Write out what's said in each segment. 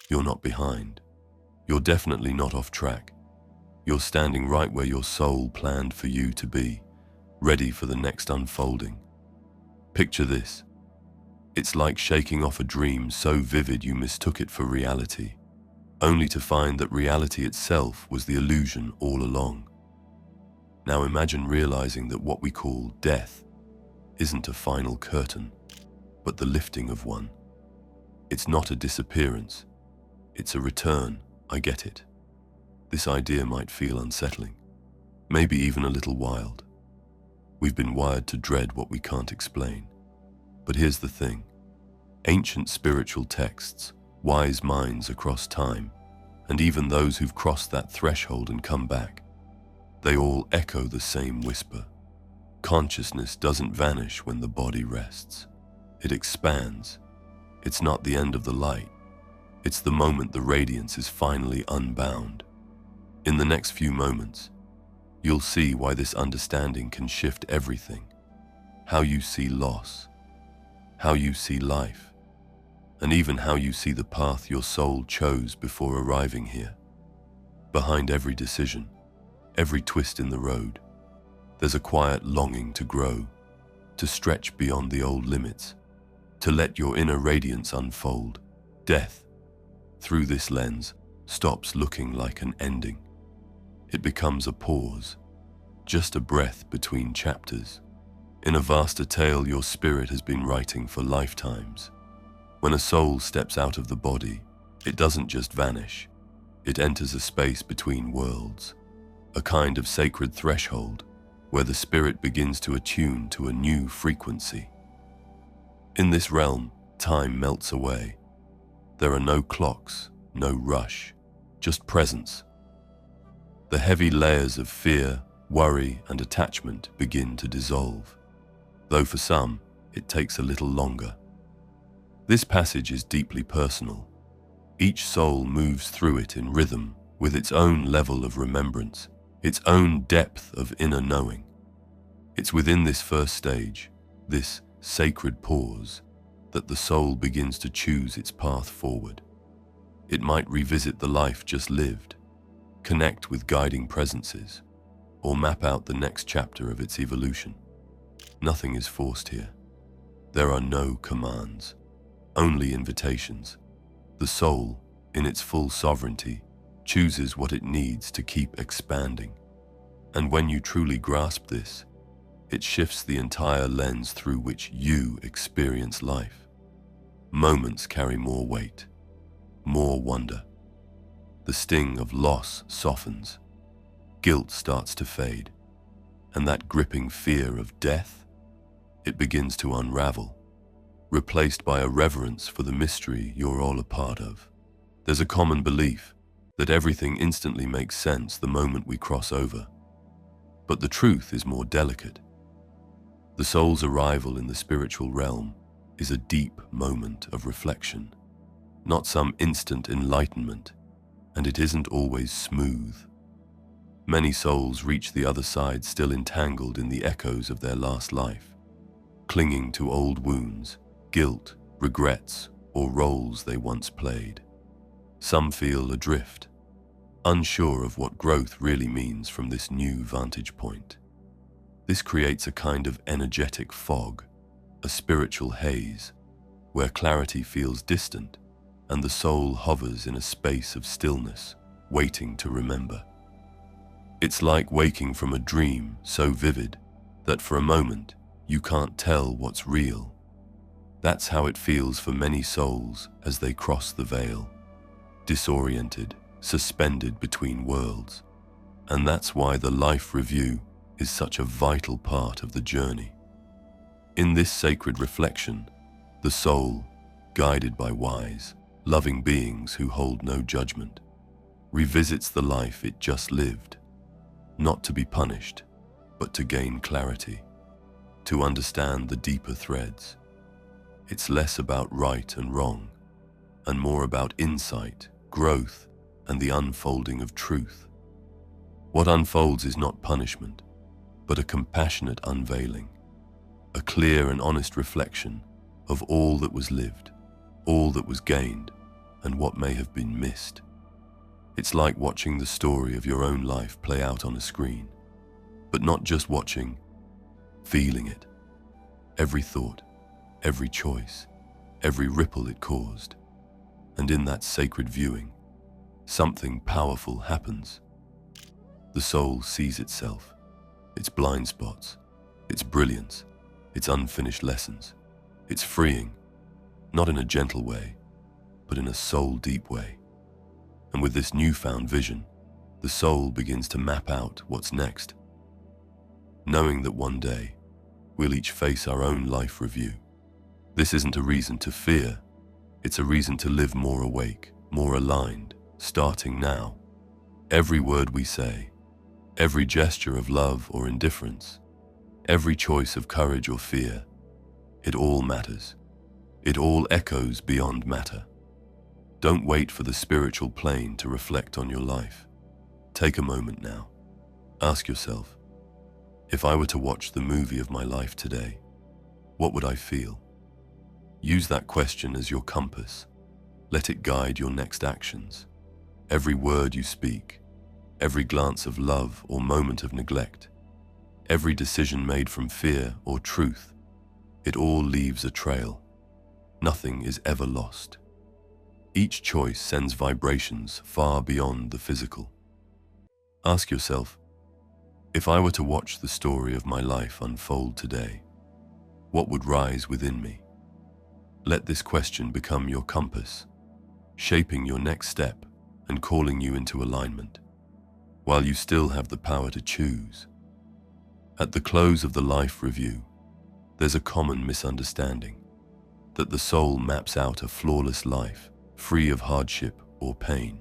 You're not behind. You're definitely not off track. You're standing right where your soul planned for you to be, ready for the next unfolding. Picture this. It's like shaking off a dream so vivid you mistook it for reality, only to find that reality itself was the illusion all along. Now imagine realizing that what we call death isn't a final curtain, but the lifting of one. It's not a disappearance. It's a return. I get it. This idea might feel unsettling, maybe even a little wild. We've been wired to dread what we can't explain. But here's the thing. Ancient spiritual texts, wise minds across time, and even those who've crossed that threshold and come back, they all echo the same whisper. Consciousness doesn't vanish when the body rests. It expands. It's not the end of the light. It's the moment the radiance is finally unbound. In the next few moments, you'll see why this understanding can shift everything. How you see loss, how you see life, and even how you see the path your soul chose before arriving here. Behind every decision, every twist in the road, there's a quiet longing to grow, to stretch beyond the old limits, to let your inner radiance unfold. Death, through this lens, stops looking like an ending. It becomes a pause, just a breath between chapters, in a vaster tale your spirit has been writing for lifetimes. When a soul steps out of the body, it doesn't just vanish. It enters a space between worlds, a kind of sacred threshold where the spirit begins to attune to a new frequency. In this realm, time melts away. There are no clocks, no rush, just presence. The heavy layers of fear, worry, and attachment begin to dissolve, though for some, it takes a little longer. This passage is deeply personal. Each soul moves through it in rhythm, with its own level of remembrance, its own depth of inner knowing. It's within this first stage, this sacred pause, that the soul begins to choose its path forward. It might revisit the life just lived, connect with guiding presences, or map out the next chapter of its evolution. Nothing is forced here. There are no commands, only invitations. The soul, in its full sovereignty, chooses what it needs to keep expanding. And when you truly grasp this, it shifts the entire lens through which you experience life. Moments carry more weight, more wonder. The sting of loss softens, guilt starts to fade, and that gripping fear of death, it begins to unravel, replaced by a reverence for the mystery you're all a part of. There's a common belief that everything instantly makes sense the moment we cross over. But the truth is more delicate. The soul's arrival in the spiritual realm is a deep moment of reflection, not some instant enlightenment, and it isn't always smooth. Many souls reach the other side still entangled in the echoes of their last life, clinging to old wounds, guilt, regrets, or roles they once played. Some feel adrift, unsure of what growth really means from this new vantage point. This creates a kind of energetic fog, a spiritual haze, where clarity feels distant and the soul hovers in a space of stillness, waiting to remember. It's like waking from a dream so vivid that for a moment you can't tell what's real. That's how it feels for many souls as they cross the veil, disoriented, suspended between worlds. And that's why the life review is such a vital part of the journey. In this sacred reflection, the soul, guided by wise, loving beings who hold no judgment, revisits the life it just lived, not to be punished, but to gain clarity, to understand the deeper threads. It's less about right and wrong, and more about insight, growth, and the unfolding of truth. What unfolds is not punishment, but a compassionate unveiling, a clear and honest reflection of all that was lived, all that was gained, and what may have been missed. It's like watching the story of your own life play out on a screen, but not just watching, feeling it. Every thought, every choice, every ripple it caused. And in that sacred viewing, something powerful happens. The soul sees itself, its blind spots, its brilliance, its unfinished lessons. It's freeing, not in a gentle way, but in a soul-deep way. And with this newfound vision, the soul begins to map out what's next, knowing that one day we'll each face our own life review. This isn't a reason to fear, it's a reason to live more awake, more aligned, starting now. Every word we say, every gesture of love or indifference, every choice of courage or fear, it all matters. It all echoes beyond matter. Don't wait for the spiritual plane to reflect on your life. Take a moment now. Ask yourself, if I were to watch the movie of my life today, what would I feel? Use that question as your compass. Let it guide your next actions. Every word you speak, every glance of love or moment of neglect, every decision made from fear or truth, it all leaves a trail. Nothing is ever lost. Each choice sends vibrations far beyond the physical. Ask yourself, if I were to watch the story of my life unfold today, what would rise within me? Let this question become your compass, shaping your next step and calling you into alignment, while you still have the power to choose. At the close of the life review, there's a common misunderstanding, that the soul maps out a flawless life, free of hardship or pain.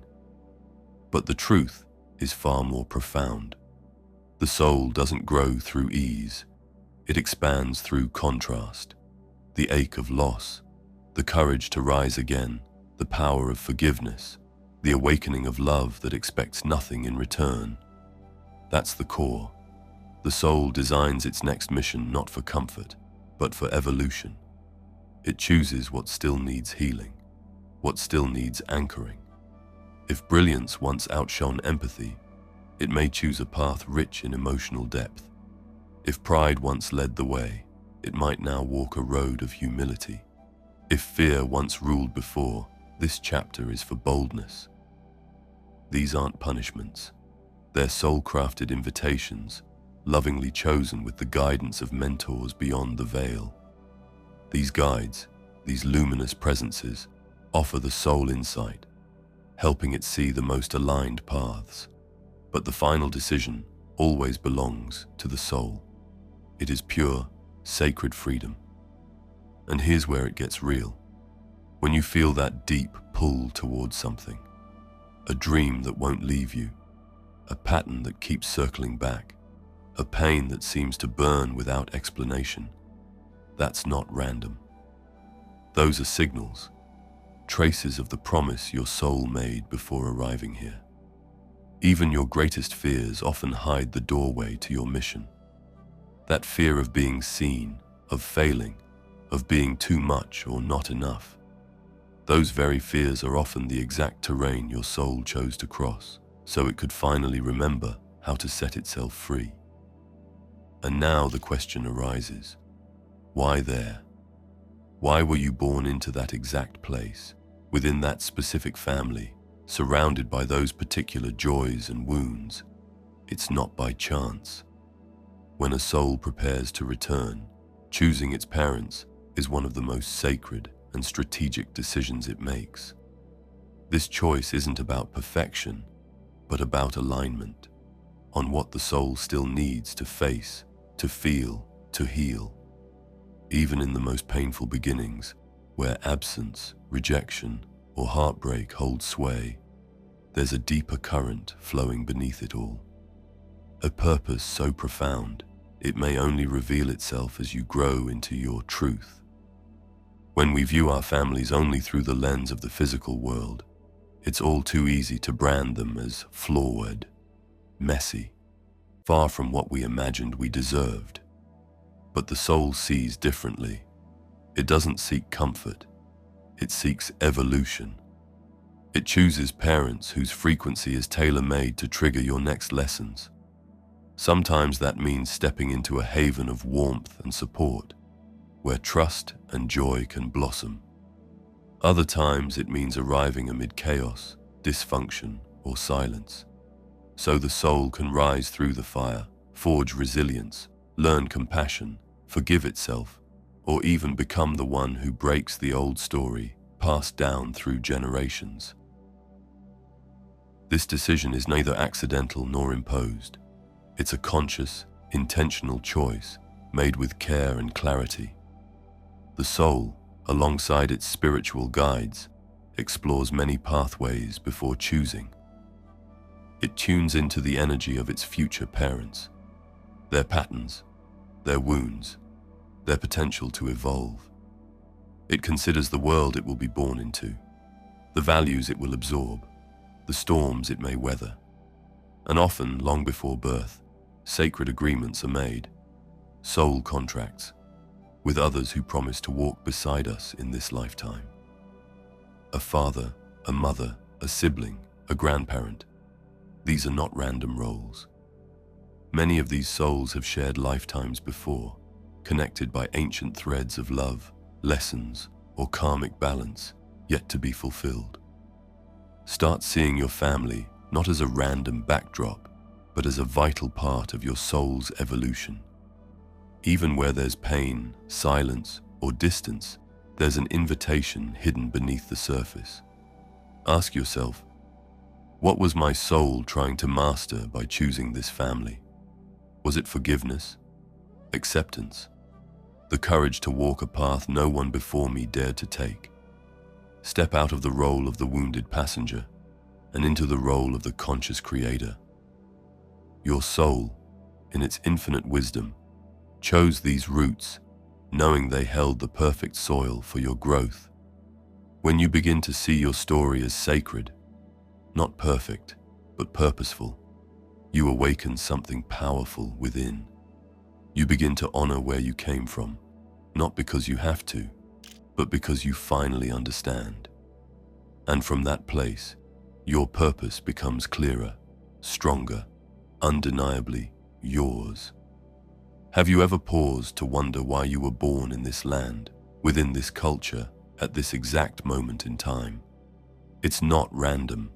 But the truth is far more profound. The soul doesn't grow through ease. It expands through contrast. The ache of loss, the courage to rise again, the power of forgiveness, the awakening of love that expects nothing in return. That's the core. The soul designs its next mission not for comfort, but for evolution. It chooses what still needs healing, what still needs anchoring. If brilliance once outshone empathy, it may choose a path rich in emotional depth. If pride once led the way, it might now walk a road of humility. If fear once ruled before, this chapter is for boldness. These aren't punishments. They're soul-crafted invitations, lovingly chosen with the guidance of mentors beyond the veil. These guides, these luminous presences, offer the soul insight, helping it see the most aligned paths. But the final decision always belongs to the soul. It is pure, sacred freedom. And here's where it gets real. When you feel that deep pull towards something, a dream that won't leave you, a pattern that keeps circling back, a pain that seems to burn without explanation, that's not random. Those are signals, traces of the promise your soul made before arriving here. Even your greatest fears often hide the doorway to your mission. That fear of being seen, of failing, of being too much or not enough. Those very fears are often the exact terrain your soul chose to cross, so it could finally remember how to set itself free. And now the question arises, why there? Why were you born into that exact place, within that specific family, surrounded by those particular joys and wounds? It's not by chance. When a soul prepares to return, choosing its parents is one of the most sacred and strategic decisions it makes. This choice isn't about perfection, but about alignment, on what the soul still needs to face, to feel, to heal. Even in the most painful beginnings, where absence, rejection, or heartbreak hold sway, there's a deeper current flowing beneath it all. A purpose so profound, it may only reveal itself as you grow into your truth. When we view our families only through the lens of the physical world, it's all too easy to brand them as flawed, messy, far from what we imagined we deserved. But the soul sees differently. It doesn't seek comfort. It seeks evolution. It chooses parents whose frequency is tailor-made to trigger your next lessons. Sometimes that means stepping into a haven of warmth and support, where trust and joy can blossom. Other times it means arriving amid chaos, dysfunction, or silence, so the soul can rise through the fire, forge resilience, learn compassion, forgive itself, or even become the one who breaks the old story passed down through generations. This decision is neither accidental nor imposed. It's a conscious, intentional choice made with care and clarity. The soul, alongside its spiritual guides, explores many pathways before choosing. It tunes into the energy of its future parents, their patterns, their wounds, their potential to evolve. It considers the world it will be born into, the values it will absorb, the storms it may weather. And often, long before birth, sacred agreements are made, soul contracts, with others who promise to walk beside us in this lifetime. A father, a mother, a sibling, a grandparent. These are not random roles. Many of these souls have shared lifetimes before, connected by ancient threads of love, lessons, or karmic balance, yet to be fulfilled. Start seeing your family not as a random backdrop, but as a vital part of your soul's evolution. Even where there's pain, silence, or distance, there's an invitation hidden beneath the surface. Ask yourself, what was my soul trying to master by choosing this family? Was it forgiveness, acceptance, the courage to walk a path no one before me dared to take? Step out of the role of the wounded passenger and into the role of the conscious creator. Your soul, in its infinite wisdom, chose these roots, knowing they held the perfect soil for your growth. When you begin to see your story as sacred, not perfect, but purposeful, you awaken something powerful within. You begin to honor where you came from, not because you have to, but because you finally understand. And from that place, your purpose becomes clearer, stronger, undeniably yours. Have you ever paused to wonder why you were born in this land, within this culture, at this exact moment in time? It's not random.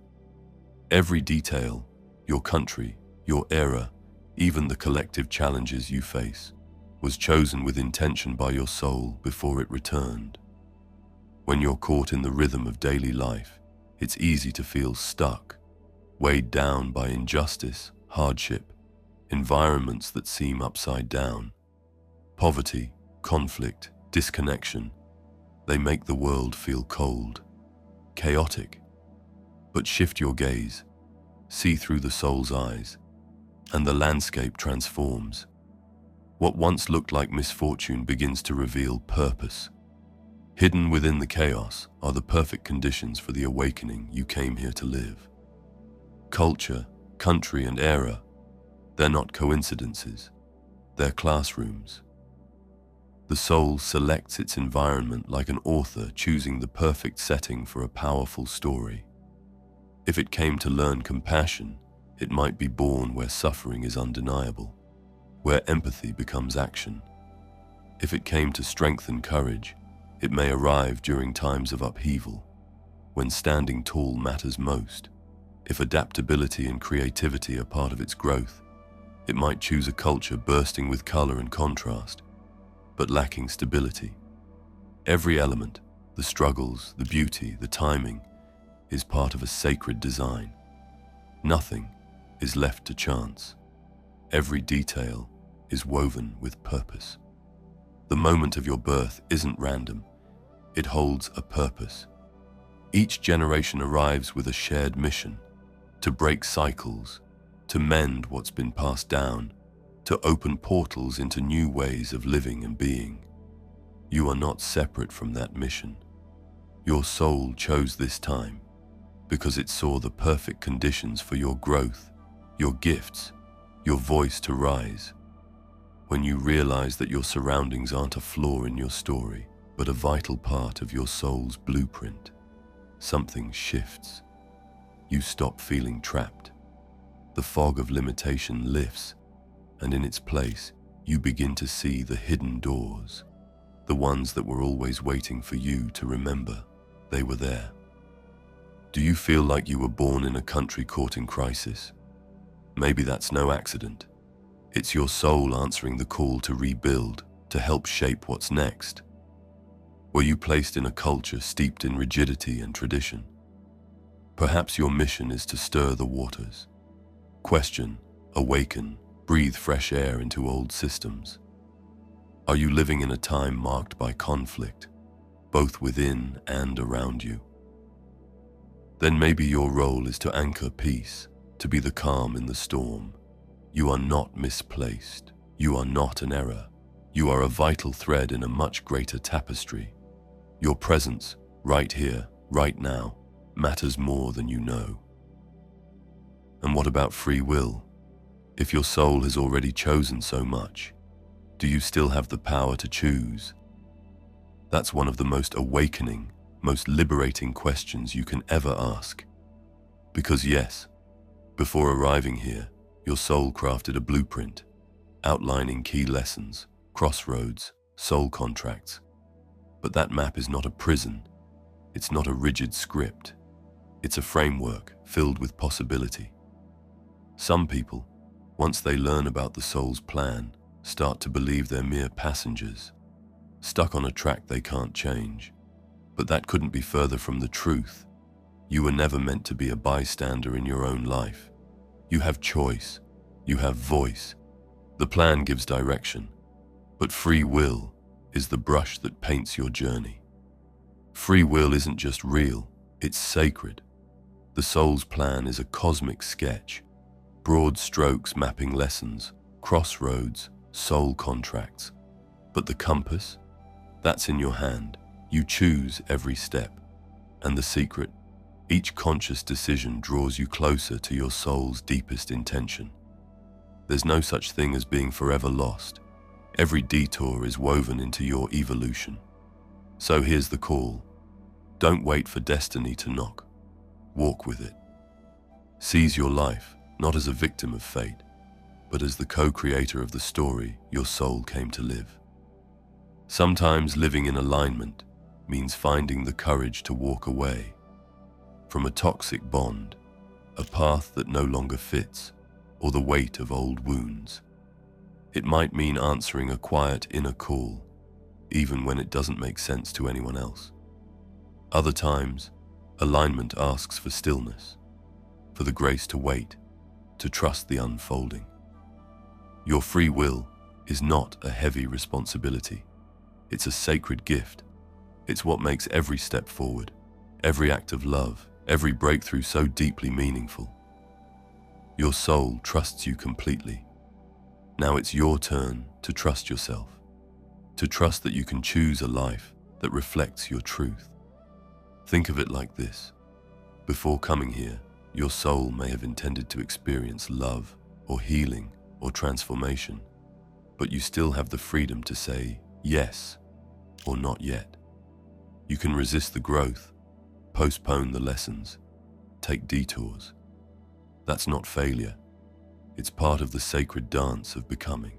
Every detail, your country, your era, even the collective challenges you face, was chosen with intention by your soul before it returned. When you're caught in the rhythm of daily life, it's easy to feel stuck, weighed down by injustice, hardship, environments that seem upside down. Poverty, conflict, disconnection, they make the world feel cold, chaotic. But shift your gaze, see through the soul's eyes, and the landscape transforms. What once looked like misfortune begins to reveal purpose. Hidden within the chaos are the perfect conditions for the awakening you came here to live. Culture, country, and era, they're not coincidences, they're classrooms. The soul selects its environment like an author choosing the perfect setting for a powerful story. If it came to learn compassion, it might be born where suffering is undeniable, where empathy becomes action. If it came to strengthen courage, it may arrive during times of upheaval, when standing tall matters most. If adaptability and creativity are part of its growth, it might choose a culture bursting with color and contrast, but lacking stability. Every element, the struggles, the beauty, the timing, is part of a sacred design. Nothing is left to chance. Every detail is woven with purpose. The moment of your birth isn't random. It holds a purpose. Each generation arrives with a shared mission: to break cycles, to mend what's been passed down, to open portals into new ways of living and being. You are not separate from that mission. Your soul chose this time because it saw the perfect conditions for your growth, your gifts, your voice to rise. When you realize that your surroundings aren't a flaw in your story, but a vital part of your soul's blueprint, something shifts. you stop feeling trapped. The fog of limitation lifts, and in its place, you begin to see the hidden doors, the ones that were always waiting for you to remember they were there. Do you feel like you were born in a country caught in crisis? Maybe that's no accident. It's your soul answering the call to rebuild, to help shape what's next. Were you placed in a culture steeped in rigidity and tradition? Perhaps your mission is to stir the waters. Question, awaken, breathe fresh air into old systems. Are you living in a time marked by conflict, both within and around you? Then maybe your role is to anchor peace, to be the calm in the storm. You are not misplaced. You are not an error. You are a vital thread in a much greater tapestry. Your presence, right here, right now, matters more than you know. And what about free will? If your soul has already chosen so much, do you still have the power to choose? That's one of the most awakening, most liberating questions you can ever ask. Because yes, before arriving here, your soul crafted a blueprint, outlining key lessons, crossroads, soul contracts. But that map is not a prison. It's not a rigid script. It's a framework filled with possibility. Some people, once they learn about the soul's plan, start to believe they're mere passengers, stuck on a track they can't change. But that couldn't be further from the truth. You were never meant to be a bystander in your own life. You have choice. You have voice. The plan gives direction. But free will is the brush that paints your journey. Free will isn't just real, it's sacred. The soul's plan is a cosmic sketch, broad strokes mapping lessons, crossroads, soul contracts. But the compass? That's in your hand. You choose every step. And the secret? Each conscious decision draws you closer to your soul's deepest intention. There's no such thing as being forever lost. Every detour is woven into your evolution. So here's the call. Don't wait for destiny to knock. Walk with it. Seize your life, not as a victim of fate, but as the co-creator of the story your soul came to live. Sometimes living in alignment means finding the courage to walk away from a toxic bond, a path that no longer fits, or the weight of old wounds. It might mean answering a quiet inner call, even when it doesn't make sense to anyone else. Other times, alignment asks for stillness, for the grace to wait, to trust the unfolding. Your free will is not a heavy responsibility. It's a sacred gift. It's what makes every step forward, every act of love, every breakthrough so deeply meaningful. Your soul trusts you completely. Now it's your turn to trust yourself, to trust that you can choose a life that reflects your truth. Think of it like this. Before coming here, your soul may have intended to experience love or healing or transformation, but you still have the freedom to say yes or not yet. You can resist the growth, postpone the lessons, take detours. That's not failure. It's part of the sacred dance of becoming.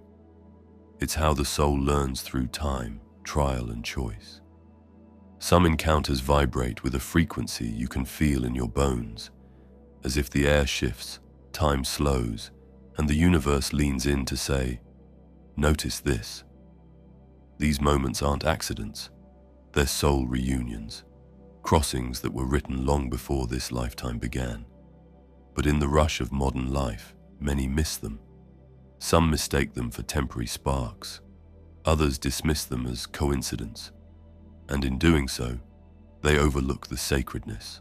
It's how the soul learns through time, trial, and choice. Some encounters vibrate with a frequency you can feel in your bones, as if the air shifts, time slows, and the universe leans in to say, "Notice this." These moments aren't accidents. They're soul reunions, crossings that were written long before this lifetime began. But in the rush of modern life, many miss them. Some mistake them for temporary sparks. Others dismiss them as coincidence. And in doing so, they overlook the sacredness,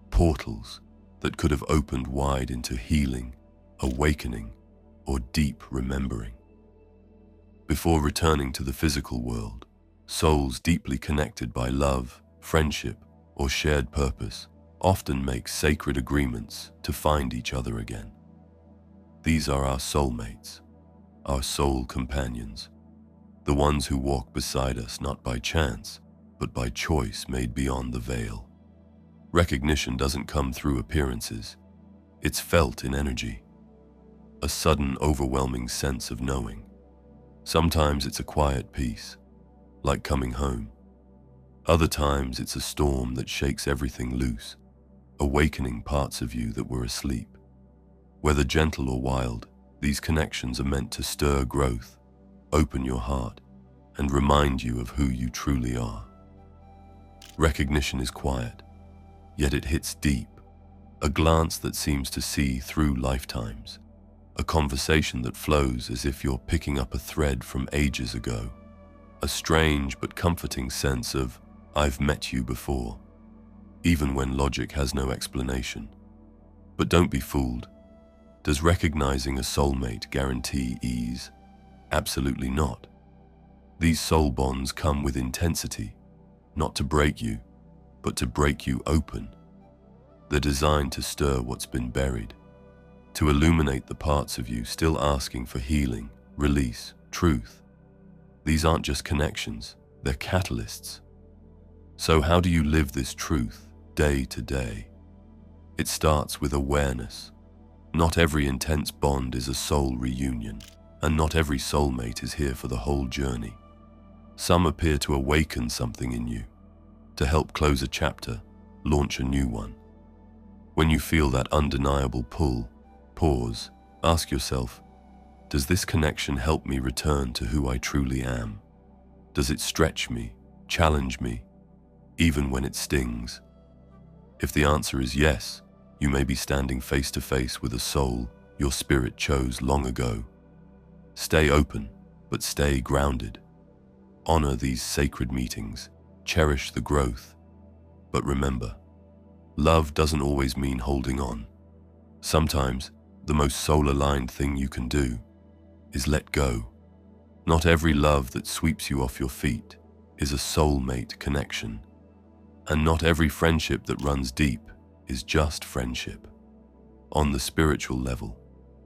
portals that could have opened wide into healing, awakening, or deep remembering. Before returning to the physical world, souls deeply connected by love, friendship, or shared purpose often make sacred agreements to find each other again. These are our soulmates, our soul companions, the ones who walk beside us not by chance, but by choice made beyond the veil. Recognition doesn't come through appearances. It's felt in energy. A sudden, overwhelming sense of knowing. Sometimes it's a quiet peace, like coming home. Other times it's a storm that shakes everything loose, awakening parts of you that were asleep. Whether gentle or wild, these connections are meant to stir growth, open your heart, and remind you of who you truly are. Recognition is quiet, yet it hits deep, a glance that seems to see through lifetimes, a conversation that flows as if you're picking up a thread from ages ago, a strange but comforting sense of, I've met you before, even when logic has no explanation. But don't be fooled. Does recognizing a soulmate guarantee ease? Absolutely not. These soul bonds come with intensity, not to break you, but to break you open. They're designed to stir what's been buried, to illuminate the parts of you still asking for healing, release, truth. These aren't just connections, they're catalysts. So how do you live this truth day to day? It starts with awareness. Not every intense bond is a soul reunion, and not every soulmate is here for the whole journey. Some appear to awaken something in you, to help close a chapter, launch a new one. When you feel that undeniable pull, pause, ask yourself, does this connection help me return to who I truly am? Does it stretch me, challenge me, even when it stings? If the answer is yes, you may be standing face to face with a soul your spirit chose long ago. Stay open, but stay grounded. Honor these sacred meetings, cherish the growth. But remember, love doesn't always mean holding on. Sometimes, the most soul-aligned thing you can do is let go. Not every love that sweeps you off your feet is a soulmate connection. And not every friendship that runs deep is just friendship. On the spiritual level,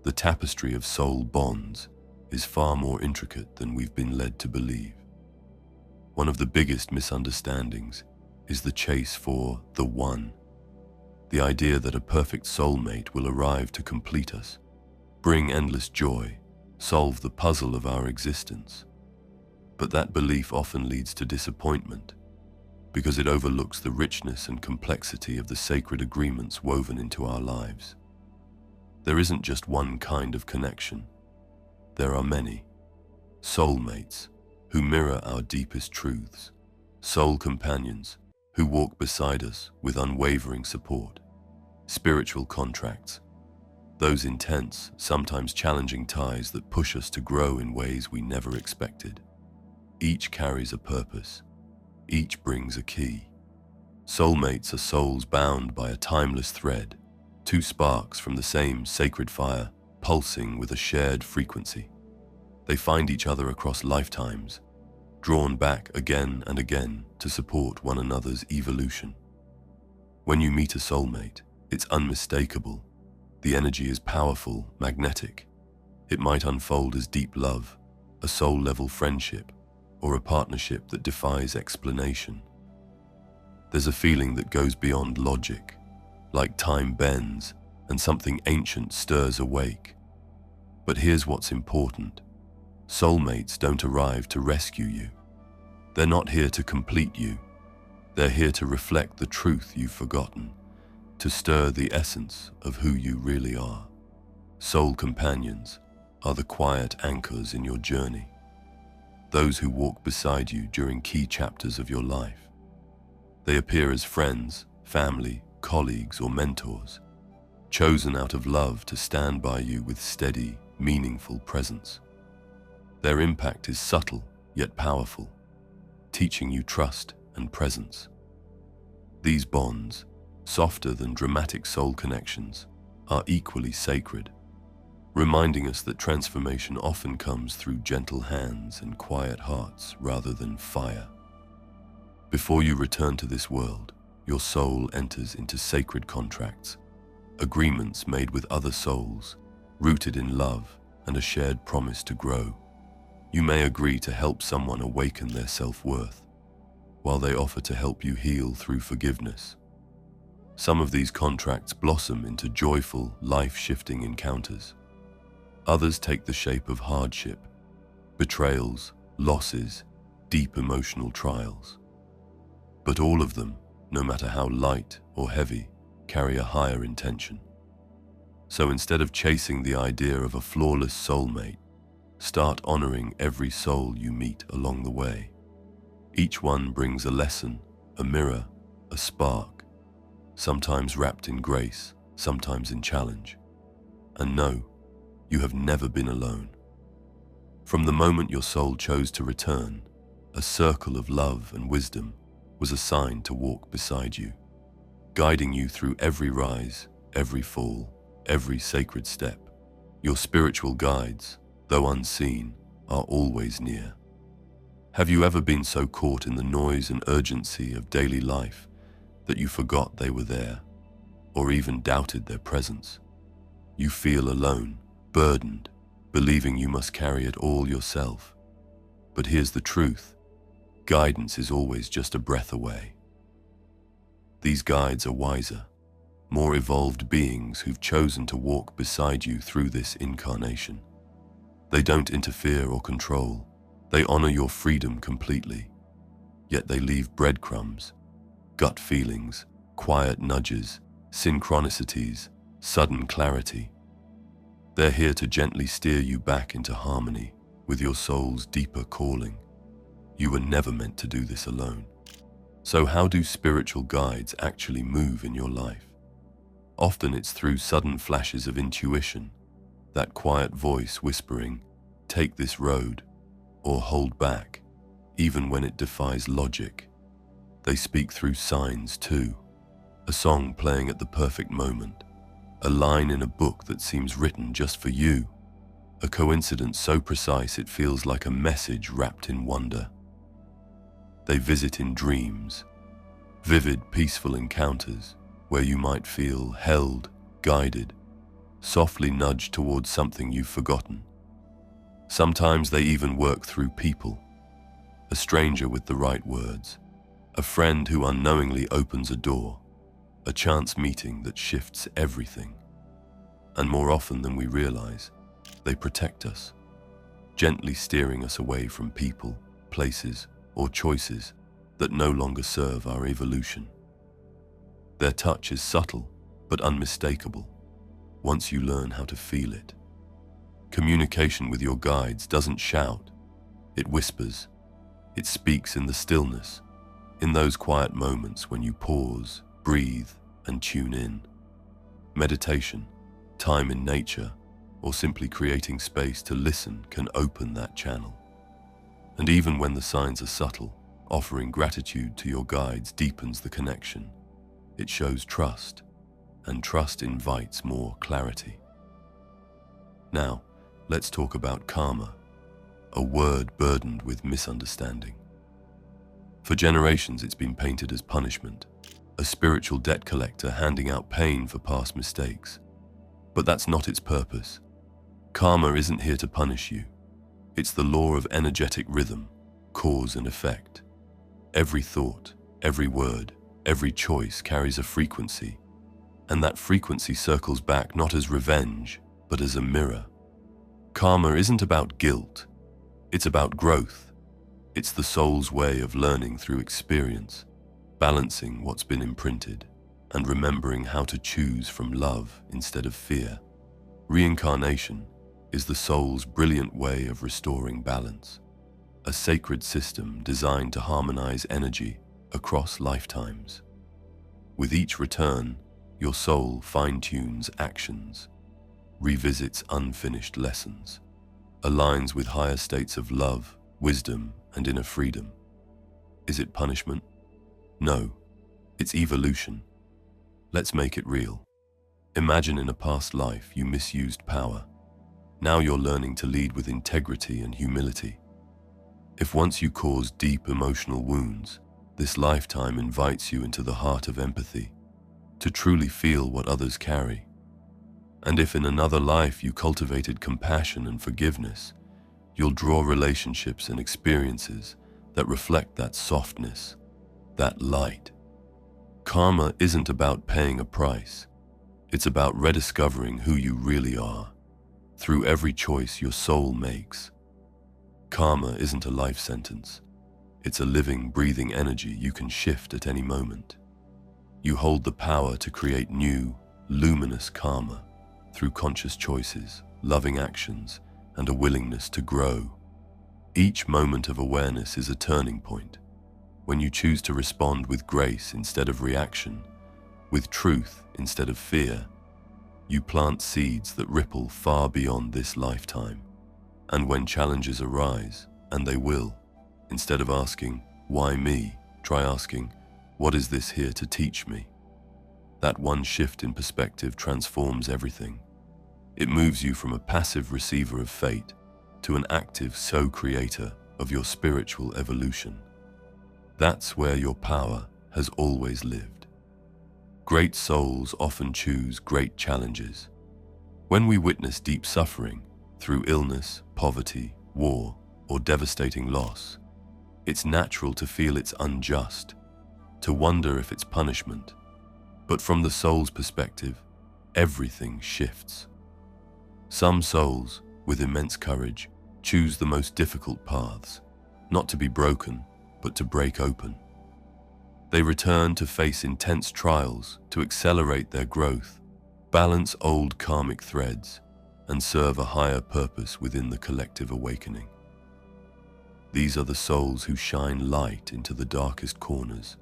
the tapestry of soul bonds is far more intricate than we've been led to believe. One of the biggest misunderstandings is the chase for the one. The idea that a perfect soulmate will arrive to complete us, bring endless joy, solve the puzzle of our existence. But that belief often leads to disappointment, because it overlooks the richness and complexity of the sacred agreements woven into our lives. There isn't just one kind of connection. There are many. Soulmates, who mirror our deepest truths. Soul companions, who walk beside us with unwavering support. Spiritual contracts, those intense, sometimes challenging ties that push us to grow in ways we never expected. Each carries a purpose. Each brings a key. Soulmates are souls bound by a timeless thread, two sparks from the same sacred fire, pulsing with a shared frequency. They find each other across lifetimes, drawn back again and again to support one another's evolution. When you meet a soulmate, it's unmistakable. The energy is powerful, magnetic. It might unfold as deep love, a soul-level friendship, or a partnership that defies explanation. There's a feeling that goes beyond logic, like time bends and something ancient stirs awake. But here's what's important. Soulmates don't arrive to rescue you. They're not here to complete you. They're here to reflect the truth you've forgotten, to stir the essence of who you really are. Soul companions are the quiet anchors in your journey, those who walk beside you during key chapters of your life. They appear as friends, family, colleagues, or mentors, chosen out of love to stand by you with steady, meaningful presence. Their impact is subtle yet powerful, teaching you trust and presence. These bonds, softer than dramatic soul connections, are equally sacred, reminding us that transformation often comes through gentle hands and quiet hearts rather than fire. Before you return to this world, your soul enters into sacred contracts, agreements made with other souls, rooted in love and a shared promise to grow. You may agree to help someone awaken their self-worth, while they offer to help you heal through forgiveness. Some of these contracts blossom into joyful, life-shifting encounters. Others take the shape of hardship, betrayals, losses, deep emotional trials. But all of them, no matter how light or heavy, carry a higher intention. So instead of chasing the idea of a flawless soulmate, start honoring every soul you meet along the way. Each one brings a lesson, a mirror, a spark, sometimes wrapped in grace, sometimes in challenge. And no, you have never been alone. From the moment your soul chose to return, a circle of love and wisdom was assigned to walk beside you, guiding you through every rise, every fall, every sacred step. Your spiritual guides, though unseen, are always near. Have you ever been so caught in the noise and urgency of daily life that you forgot they were there, or even doubted their presence? You feel alone, burdened, believing you must carry it all yourself. But here's the truth: guidance is always just a breath away. These guides are wiser, more evolved beings who've chosen to walk beside you through this incarnation. They don't interfere or control. They honor your freedom completely. Yet they leave breadcrumbs, gut feelings, quiet nudges, synchronicities, sudden clarity. They're here to gently steer you back into harmony with your soul's deeper calling. You were never meant to do this alone. So how do spiritual guides actually move in your life? Often it's through sudden flashes of intuition, that quiet voice whispering, "Take this road," or "Hold back," even when it defies logic. They speak through signs too. A song playing at the perfect moment, a line in a book that seems written just for you, a coincidence so precise it feels like a message wrapped in wonder. They visit in dreams, vivid, peaceful encounters where you might feel held, guided, softly nudged towards something you've forgotten. Sometimes they even work through people, a stranger with the right words, a friend who unknowingly opens a door, a chance meeting that shifts everything. And more often than we realize, they protect us, gently steering us away from people, places, or choices that no longer serve our evolution. Their touch is subtle but unmistakable once you learn how to feel it. Communication with your guides doesn't shout, it whispers. It speaks in the stillness, in those quiet moments when you pause, breathe, and tune in. Meditation, time in nature, or simply creating space to listen can open that channel. And even when the signs are subtle, offering gratitude to your guides deepens the connection. It shows trust, and trust invites more clarity. Now, let's talk about karma, a word burdened with misunderstanding. For generations, it's been painted as punishment, a spiritual debt collector handing out pain for past mistakes. But that's not its purpose. Karma isn't here to punish you. It's the law of energetic rhythm, cause and effect. Every thought, every word, every choice carries a frequency, and that frequency circles back not as revenge, but as a mirror. Karma isn't about guilt, it's about growth. It's the soul's way of learning through experience, balancing what's been imprinted, and remembering how to choose from love instead of fear. Reincarnation is the soul's brilliant way of restoring balance, a sacred system designed to harmonize energy across lifetimes. With each return, your soul fine-tunes actions, revisits unfinished lessons, aligns with higher states of love, wisdom, and inner freedom. Is it punishment? No, it's evolution. Let's make it real. Imagine in a past life you misused power. Now you're learning to lead with integrity and humility. If once you caused deep emotional wounds, this lifetime invites you into the heart of empathy, to truly feel what others carry. And if in another life you cultivated compassion and forgiveness, you'll draw relationships and experiences that reflect that softness, that light. Karma isn't about paying a price. It's about rediscovering who you really are through every choice your soul makes. Karma isn't a life sentence. It's a living, breathing energy you can shift at any moment. You hold the power to create new, luminous karma through conscious choices, loving actions, and a willingness to grow. Each moment of awareness is a turning point. When you choose to respond with grace instead of reaction, with truth instead of fear, you plant seeds that ripple far beyond this lifetime. And when challenges arise, and they will, instead of asking, "Why me?" try asking, "What is this here to teach me?" That one shift in perspective transforms everything. It moves you from a passive receiver of fate to an active co-creator of your spiritual evolution. That's where your power has always lived. Great souls often choose great challenges. When we witness deep suffering through illness, poverty, war, or devastating loss, it's natural to feel it's unjust, to wonder if it's punishment. But from the soul's perspective, everything shifts. Some souls, with immense courage, choose the most difficult paths, not to be broken, but to break open. They return to face intense trials to accelerate their growth, balance old karmic threads, and serve a higher purpose within the collective awakening. These are the souls who shine light into the darkest corners,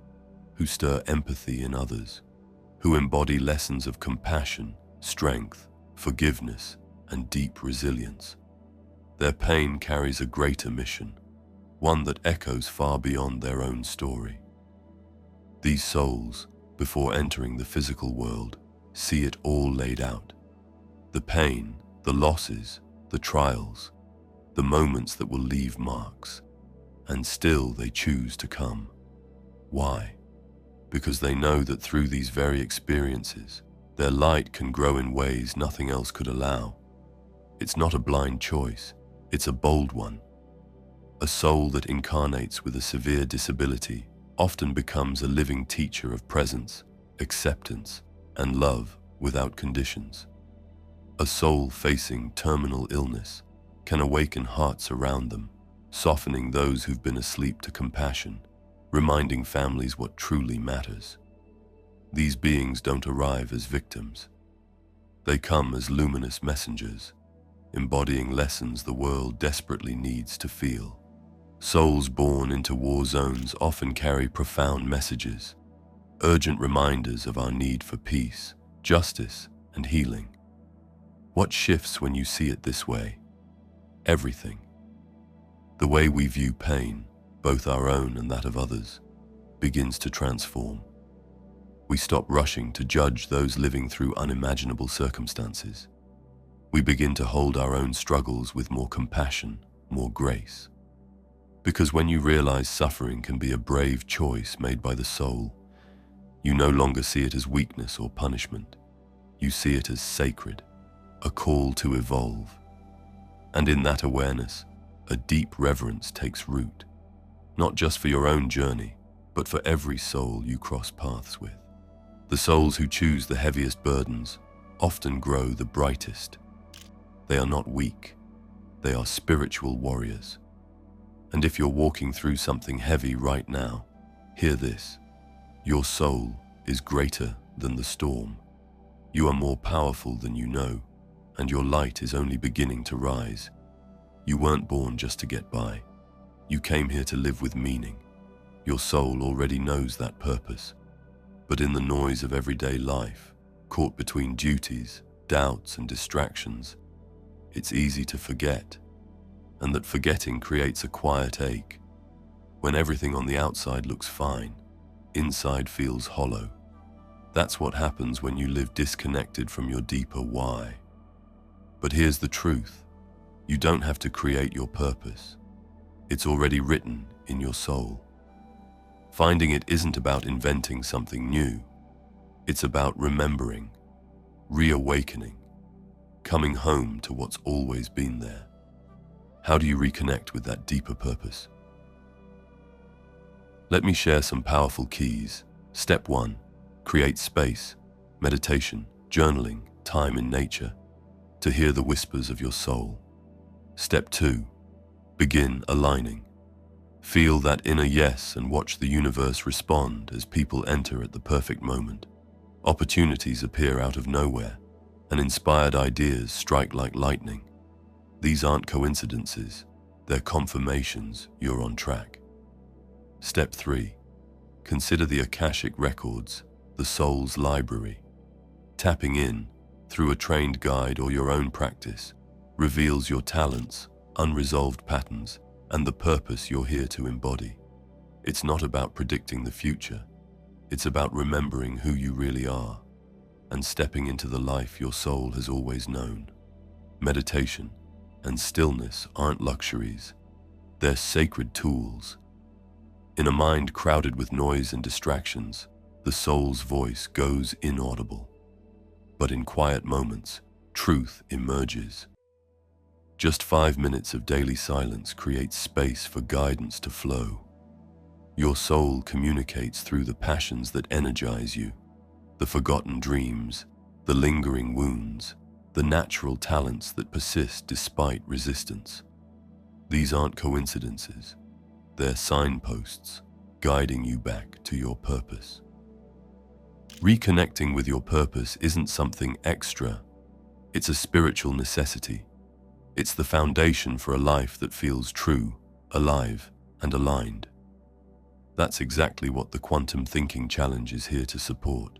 who stir empathy in others, who embody lessons of compassion, strength, forgiveness, and deep resilience. Their pain carries a greater mission, one that echoes far beyond their own story. These souls, before entering the physical world, see it all laid out. The pain, the losses, the trials, the moments that will leave marks, and still they choose to come. Why? Because they know that through these very experiences, their light can grow in ways nothing else could allow. It's not a blind choice, it's a bold one. A soul that incarnates with a severe disability often becomes a living teacher of presence, acceptance, and love without conditions. A soul facing terminal illness can awaken hearts around them, softening those who've been asleep to compassion, reminding families what truly matters. These beings don't arrive as victims. They come as luminous messengers, embodying lessons the world desperately needs to feel. Souls born into war zones often carry profound messages, urgent reminders of our need for peace, justice, and healing. What shifts when you see it this way? Everything. The way we view pain, both our own and that of others, begins to transform. We stop rushing to judge those living through unimaginable circumstances. We begin to hold our own struggles with more compassion, more grace. Because when you realize suffering can be a brave choice made by the soul, you no longer see it as weakness or punishment. You see it as sacred, a call to evolve. And in that awareness, a deep reverence takes root, not just for your own journey, but for every soul you cross paths with. The souls who choose the heaviest burdens often grow the brightest. They are not weak, they are spiritual warriors. And if you're walking through something heavy right now, hear this: your soul is greater than the storm. You are more powerful than you know, and your light is only beginning to rise. You weren't born just to get by. You came here to live with meaning. Your soul already knows that purpose. But in the noise of everyday life, caught between duties, doubts, and distractions, it's easy to forget. And that forgetting creates a quiet ache. When everything on the outside looks fine, inside feels hollow. That's what happens when you live disconnected from your deeper why. But here's the truth: you don't have to create your purpose. It's already written in your soul. Finding it isn't about inventing something new. It's about remembering, reawakening, coming home to what's always been there. How do you reconnect with that deeper purpose? Let me share some powerful keys. Step 1. Create space, meditation, journaling, time in nature to hear the whispers of your soul. Step 2. Begin aligning. Feel that inner yes and watch the universe respond as people enter at the perfect moment. Opportunities appear out of nowhere, and inspired ideas strike like lightning. These aren't coincidences, they're confirmations you're on track. Step 3. Consider the Akashic records, the soul's library. Tapping in, through a trained guide or your own practice, reveals your talents, unresolved patterns, and the purpose you're here to embody. It's not about predicting the future. It's about remembering who you really are and stepping into the life your soul has always known. Meditation and stillness aren't luxuries. They're sacred tools. In a mind crowded with noise and distractions, the soul's voice goes inaudible. But in quiet moments, truth emerges. Just 5 minutes of daily silence creates space for guidance to flow. Your soul communicates through the passions that energize you, the forgotten dreams, the lingering wounds, the natural talents that persist despite resistance. These aren't coincidences. They're signposts guiding you back to your purpose. Reconnecting with your purpose isn't something extra. It's a spiritual necessity. It's the foundation for a life that feels true, alive, and aligned. That's exactly what the Quantum Thinking Challenge is here to support.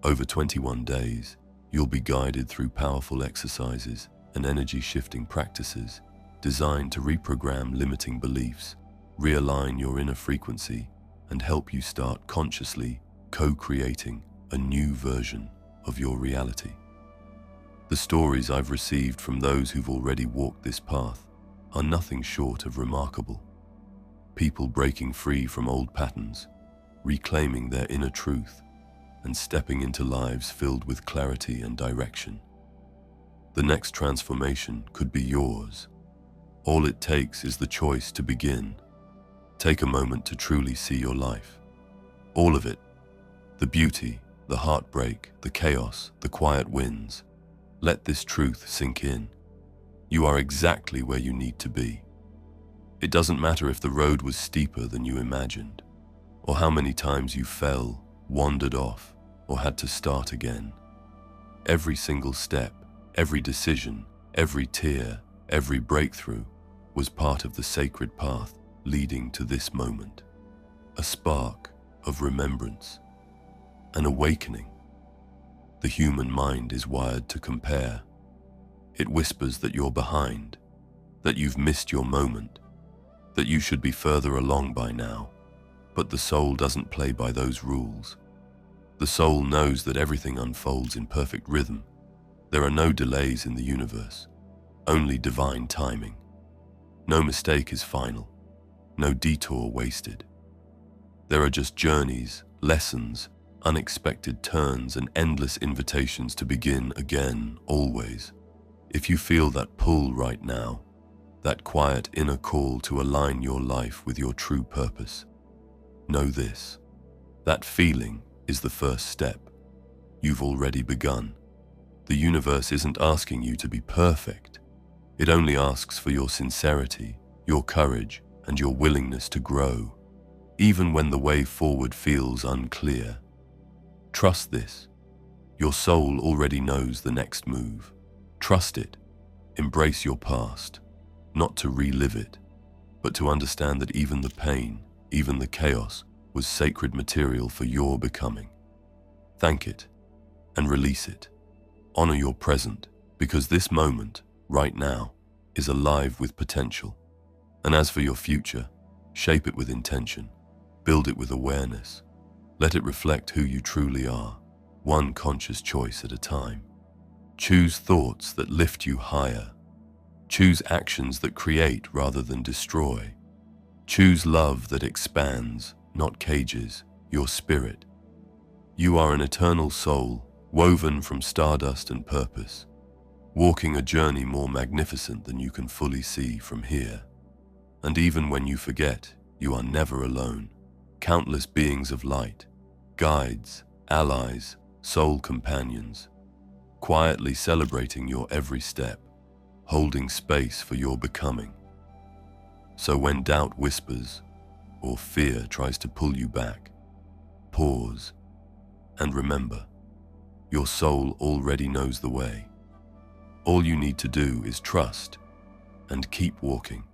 Over 21 days, you'll be guided through powerful exercises and energy-shifting practices designed to reprogram limiting beliefs, realign your inner frequency, and help you start consciously co-creating a new version of your reality. The stories I've received from those who've already walked this path are nothing short of remarkable. People breaking free from old patterns, reclaiming their inner truth, and stepping into lives filled with clarity and direction. The next transformation could be yours. All it takes is the choice to begin. Take a moment to truly see your life. All of it. The beauty, the heartbreak, the chaos, the quiet wins. Let this truth sink in. You are exactly where you need to be. It doesn't matter if the road was steeper than you imagined, or how many times you fell, wandered off, or had to start again. Every single step, every decision, every tear, every breakthrough was part of the sacred path leading to this moment. A spark of remembrance, an awakening. The human mind is wired to compare. It whispers that you're behind, that you've missed your moment, that you should be further along by now. But the soul doesn't play by those rules. The soul knows that everything unfolds in perfect rhythm. There are no delays in the universe, only divine timing. No mistake is final, no detour wasted. There are just journeys, lessons, unexpected turns, and endless invitations to begin again, always. If you feel that pull right now, that quiet inner call to align your life with your true purpose, know this: that feeling is the first step. You've already begun. The universe isn't asking you to be perfect. It only asks for your sincerity, your courage, and your willingness to grow, even when the way forward feels unclear. Trust this. Your soul already knows the next move. Trust it. Embrace your past, not to relive it, but to understand that even the pain, even the chaos, was sacred material for your becoming. Thank it and release it. Honor your present, because this moment, right now, is alive with potential. And as for your future, shape it with intention, build it with awareness. Let it reflect who you truly are, one conscious choice at a time. Choose thoughts that lift you higher. Choose actions that create rather than destroy. Choose love that expands, not cages, your spirit. You are an eternal soul, woven from stardust and purpose, walking a journey more magnificent than you can fully see from here. And even when you forget, you are never alone. Countless beings of light, guides, allies, soul companions, quietly celebrating your every step, holding space for your becoming. So when doubt whispers or fear tries to pull you back, pause and remember, your soul already knows the way. All you need to do is trust and keep walking.